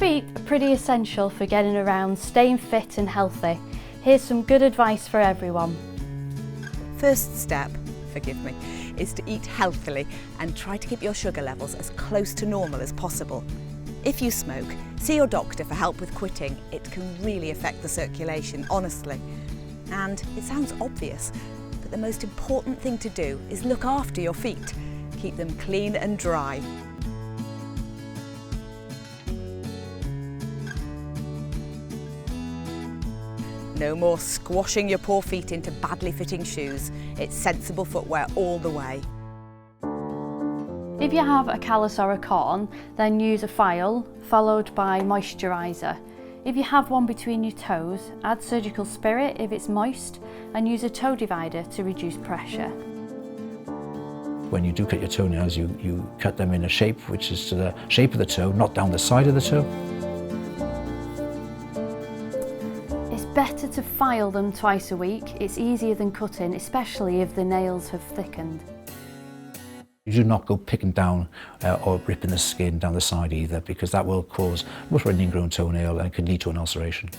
feet are pretty essential for getting around, staying fit and healthy. Here's some good advice for everyone. First step, forgive me, is to eat healthily and try to keep your sugar levels as close to normal as possible. If you smoke, see your doctor for help with quitting. It can really affect the circulation, honestly. And it sounds obvious, but the most important thing to do is look after your feet. Keep them clean and dry. No more squashing your poor feet into badly fitting shoes. It's sensible footwear all the way. If you have a callus or a corn, then use a file followed by moisturiser. If you have one between your toes, add surgical spirit if it's moist and use a toe divider to reduce pressure. When you do cut your toenails, you cut them in a shape which is to the shape of the toe, not down the side of the toe. It's better to file them twice a week. It's easier than cutting, especially if the nails have thickened. You do not go picking down or ripping the skin down the side either, because that will cause much of an ingrown toenail and can lead to an ulceration.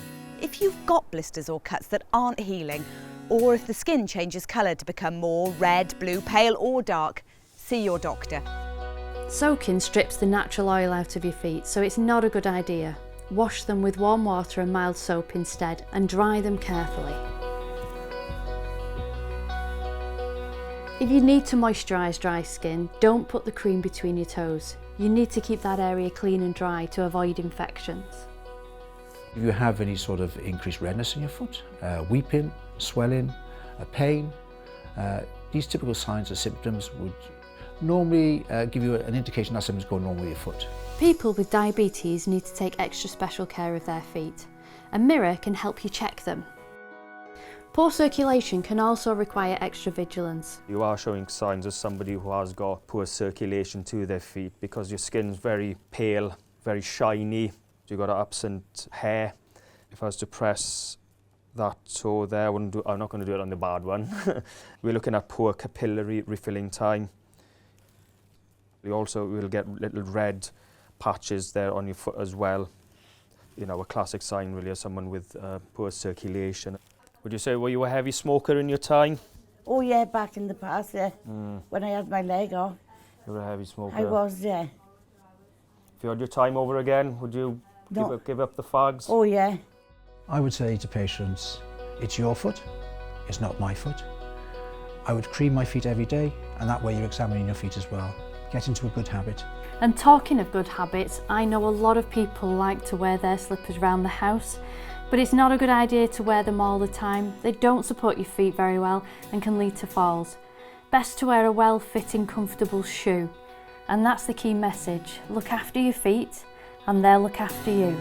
If you've got blisters or cuts that aren't healing, or if the skin changes colour to become more red, blue, pale or dark, see your doctor. Soaking strips the natural oil out of your feet, so it's not a good idea. Wash them with warm water and mild soap instead and dry them carefully. If you need to moisturise dry skin, don't put the cream between your toes. You need to keep that area clean and dry to avoid infections. If you have any sort of increased redness in your foot, weeping, swelling, pain, these typical signs or symptoms would normally give you an indication that something's going wrong with your foot. People with diabetes need to take extra special care of their feet. A mirror can help you check them. Poor circulation can also require extra vigilance. You are showing signs of somebody who has got poor circulation to their feet because your skin's very pale, very shiny. You've got absent hair. If I was to press that toe there, I'm not going to do it on the bad one. We're looking at poor capillary refilling time. You also will get little red patches there on your foot as well. You know, a classic sign really of someone with poor circulation. Would you say, were you a heavy smoker in your time? Oh yeah, back in the past, yeah. When I had my leg off. You were a heavy smoker? I was, yeah. If you had your time over again, would you give up the fags? Oh yeah. I would say to patients, it's your foot, it's not my foot. I would cream my feet every day, and that way you're examining your feet as well. Get into a good habit. And talking of good habits, I know a lot of people like to wear their slippers around the house, but it's not a good idea to wear them all the time. They don't support your feet very well and can lead to falls. Best to wear a well-fitting, comfortable shoe. And that's the key message. Look after your feet and they'll look after you.